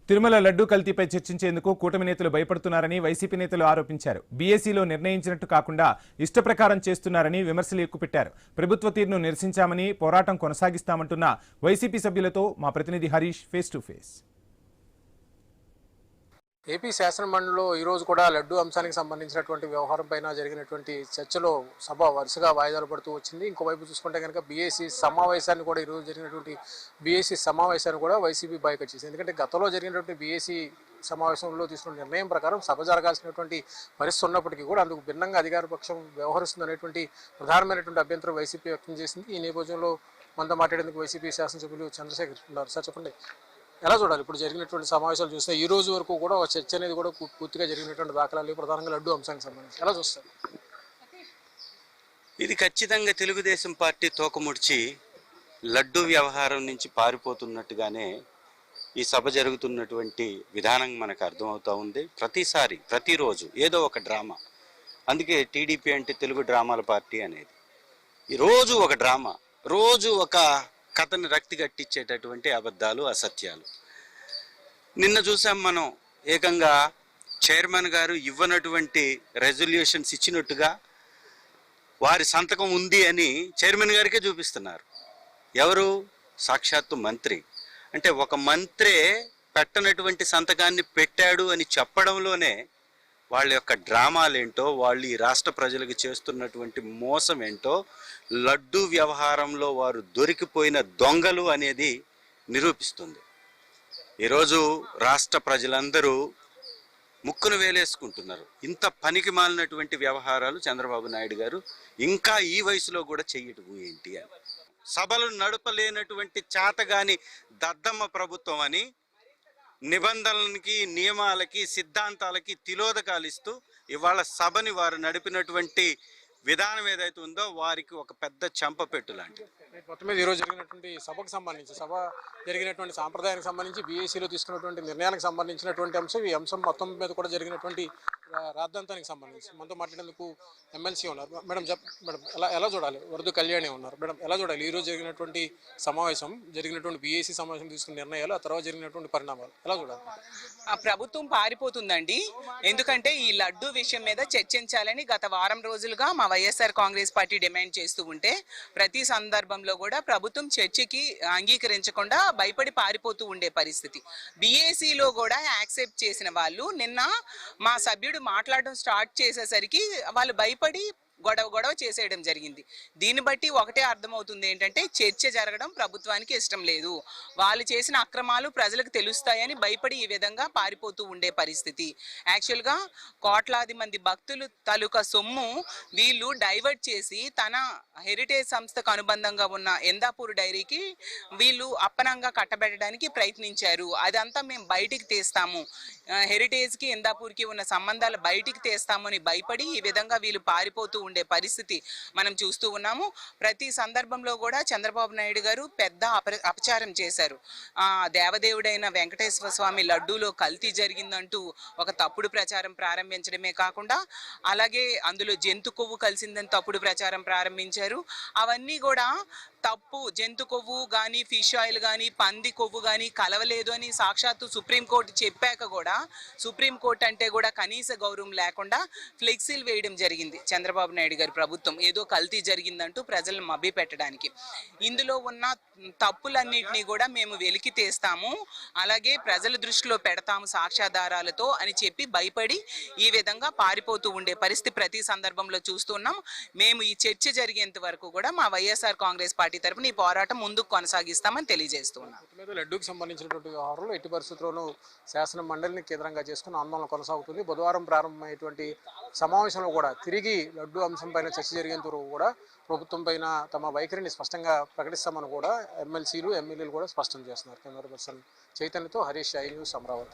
తిరుమల లడ్డూ కల్తీపై చర్చించేందుకు కూటమి నేతలు భయపడుతున్నారని వైసీపీ నేతలు ఆరోపించారు. బీఏసీలో నిర్ణయించినట్టు కాకుండా ఇష్టప్రకారం చేస్తున్నారని విమర్శలు ఎక్కుపెట్టారు. ప్రభుత్వ తీరును నిరసించామని, పోరాటం కొనసాగిస్తామంటున్న వైసీపీ సభ్యులతో మా ప్రతినిధి Harish face to face. AP శాసనమండలిలో ఈరోజు కూడా లడ్డూ అంశానికి సంబంధించినటువంటి వ్యవహారం పైన జరిగినటువంటి చర్చలో సభ వరుసగా వాయిదాలు పడుతూ వచ్చింది. ఇంకోవైపు చూసుకుంటే కనుక బీఏసీ సమావేశాన్ని కూడా ఈరోజు జరిగినటువంటి బీఏసీ సమావేశాన్ని కూడా వైసీపీ బాయ్కట్ చేసింది. ఎందుకంటే గతంలో జరిగినటువంటి బీఏసీ సమావేశంలో తీసుకున్న నిర్ణయం ప్రకారం సభ జరగాల్సినటువంటి పరిస్థితి ఉన్నప్పటికీ కూడా అందుకు భిన్నంగా అధికార పక్షం వ్యవహరిస్తుంది అనేటువంటి ప్రధానమైనటువంటి అభ్యంతరం వైసీపీ వ్యక్తం చేసింది. ఈ నేపథ్యంలో మనతో మాట్లాడేందుకు వైసీపీ శాసనసభ్యులు చంద్రశేఖర్ ఉన్నారు. సార్ చెప్పండి, ఎలా చూడాలి ఇప్పుడు జరిగినటువంటి సమావేశాలు చూస్తే ఈ రోజు వరకు కూడా ఒక చర్చ అనేది కూడా పూర్తిగా జరిగినటువంటి దాఖలాలు ప్రధానంగా లడ్డూ అంశానికి సంబంధించి ఎలా చూస్తారు? ఇది ఖచ్చితంగా తెలుగుదేశం పార్టీ తోకముడిచి లడ్డూ వ్యవహారం నుంచి పారిపోతున్నట్టుగానే ఈ సభ జరుగుతున్నటువంటి విధానం మనకు అర్థమవుతూ ఉంది. ప్రతిసారి ప్రతిరోజు ఏదో ఒక డ్రామా. అందుకే టీడీపీ అంటే తెలుగు డ్రామాల పార్టీ అనేది. ఈరోజు ఒక డ్రామా, రోజు ఒక కథని రక్తి కట్టించేటటువంటి అబద్ధాలు, అసత్యాలు. నిన్న చూసాం మనం, ఏకంగా చైర్మన్ గారు ఇవ్వనటువంటి రెజల్యూషన్స్ ఇచ్చినట్టుగా వారి సంతకం ఉంది అని చైర్మన్ గారికే చూపిస్తున్నారు. ఎవరు? సాక్షాత్తు మంత్రి. అంటే ఒక మంత్రే పెట్టనటువంటి సంతకాన్ని పెట్టాడు అని చెప్పడంలోనే వాళ్ళ యొక్క డ్రామాలేంటో, వాళ్ళు ఈ రాష్ట్ర ప్రజలకు చేస్తున్నటువంటి మోసం ఏంటో, లడ్డూ వ్యవహారంలో వారు దొరికిపోయిన దొంగలు అనేది నిరూపిస్తుంది. ఈరోజు రాష్ట్ర ప్రజలందరూ ముక్కును వేలేసుకుంటున్నారు. ఇంత పనికి మాలినటువంటి వ్యవహారాలు చంద్రబాబు నాయుడు గారు ఇంకా ఈ వయసులో కూడా చెయ్యటం ఏంటి అని. సభలు నడపలేనటువంటి చేతగాని దద్దమ్మ ప్రభుత్వం అని నిబంధనలకి, నియమాలకి, సిద్ధాంతాలకి తిలోదకాలు ఇస్తూ ఇవాళ సభని వారు నడిపినటువంటి విధానం ఏదైతే ఉందో వారికి ఒక పెద్ద చెంపపెట్టు లాంటిది. మొత్తం మీద ఈరోజు జరిగినటువంటి సభకు సంబంధించి, సభ జరిగినటువంటి సాంప్రదాయానికి సంబంధించి, బీఏసీలో తీసుకున్నటువంటి నిర్ణయానికి సంబంధించినటువంటి అంశం, ఈ అంశం మొత్తం మీద కూడా జరిగినటువంటి రాద్ధాంతానికి సంబంధించి మనతో మాట్లాడేందుకు ఎమ్మెల్సీ ఉన్నారు. మేడం మేడం ఎలా చూడాలి? వరదు కళ్యాణి ఉన్నారు. మేడం ఎలా చూడాలి ఈరోజు జరిగినటువంటి సమావేశం, జరిగినటువంటి బీఏసీ సమావేశం తీసుకున్న నిర్ణయాలు, ఆ తర్వాత జరిగినటువంటి పరిణామాలు ఎలా చూడాలి? ప్రభుత్వం పారిపోతుందండి. ఎందుకంటే ఈ లడ్డు విషయం మీద చర్చించాలని గత వారం రోజులుగా మా వైఎస్ఆర్ కాంగ్రెస్ పార్టీ డిమాండ్ చేస్తూ ఉంటే ప్రతి సందర్భంలో కూడా ప్రభుత్వం చర్చకి అంగీకరించకుండా భయపడి పారిపోతూ ఉండే పరిస్థితి. బీఏసీలో కూడా యాక్సెప్ట్ చేసిన వాళ్ళు నిన్న మా సభ్యుడు మాట్లాడడం స్టార్ట్ చేసేసరికి వాళ్ళు భయపడి గొడవ చేసేయడం జరిగింది. దీన్ని బట్టి ఒకటే అర్థమవుతుంది ఏంటంటే చర్చ జరగడం ప్రభుత్వానికి ఇష్టం లేదు. వాళ్ళు చేసిన అక్రమాలు ప్రజలకు తెలుస్తాయని భయపడి ఈ విధంగా పారిపోతూ ఉండే పరిస్థితి. యాక్చువల్గా కోట్లాది మంది భక్తులు తాలూకా సొమ్ము వీళ్ళు డైవర్ట్ చేసి తన హెరిటేజ్ సంస్థకు అనుబంధంగా ఉన్న ఎందాపూర్ డైరీకి వీళ్ళు అప్పనంగా కట్టబెట్టడానికి ప్రయత్నించారు. అదంతా మేము బయటికి తీస్తాము, హెరిటేజ్కి ఎందాపూర్కి ఉన్న సంబంధాలు బయటికి తీస్తామని భయపడి ఈ విధంగా వీళ్ళు పారిపోతూ ఉండే పరిస్థితి మనం చూస్తూ ఉన్నాము. ప్రతి సందర్భంలో కూడా చంద్రబాబు నాయుడు గారు పెద్ద అపచారం చేశారు. దేవదేవుడైన వెంకటేశ్వర స్వామి లడ్డూలో కల్తీ జరిగిందంటూ ఒక తప్పుడు ప్రచారం ప్రారంభించడమే కాకుండా అలాగే అందులో జంతు కొవ్వు కలిసిందని తప్పుడు ప్రచారం ప్రారంభించారు. అవన్నీ కూడా తప్పు. జంతు కొవ్వు కానీ, ఫిష్ ఆయిల్ కానీ, పంది కొవ్వు కానీ కలవలేదు అని సాక్షాత్తు సుప్రీంకోర్టు చెప్పాక కూడా సుప్రీంకోర్టు అంటే కూడా కనీస గౌరవం లేకుండా ఫ్లెక్సీలు వేయడం జరిగింది చంద్రబాబు నాయుడు గారి ప్రభుత్వం, ఏదో కల్తీ జరిగిందంటూ ప్రజలను మభ్య పెట్టడానికి. ఇందులో ఉన్న తప్పులన్నింటినీ కూడా మేము వెలికి తీస్తాము, అలాగే ప్రజల దృష్టిలో పెడతాము సాక్ష్యాధారాలతో అని చెప్పి భయపడి ఈ విధంగా పారిపోతూ ఉండే పరిస్థితి ప్రతి సందర్భంలో చూస్తున్నాం. మేము ఈ చర్చ జరిగేంత వరకు కూడా మా వైఎస్ఆర్ కాంగ్రెస్ పార్టీ తరఫున ఈ పోరాటం ముందుకు కొనసాగిస్తామని తెలియజేస్తున్నాం. లడ్డూకి సంబంధించినటువంటి వ్యవహారంలో ఎట్టి పరిస్థితుల్లోనూ శాసన మండలిని కేంద్రంగా చేసుకుని ఆందోళన కొనసాగుతుంది. బుధవారం ప్రారంభమైనటువంటి సమావేశంలో కూడా తిరిగి లడ్డూ అంశం పైన చర్చ జరిగేంత వరకు కూడా ప్రభుత్వం పైన తమ వైఖరిని స్పష్టంగా ప్రకటిస్తామని కూడా ఎమ్మెల్సీలు, ఎమ్మెల్యేలు కూడా స్పష్టం చేస్తున్నారు. కెమెరా పర్సన్ చైతన్యతో హరీష్, ఐ న్యూస్, అమరావతి.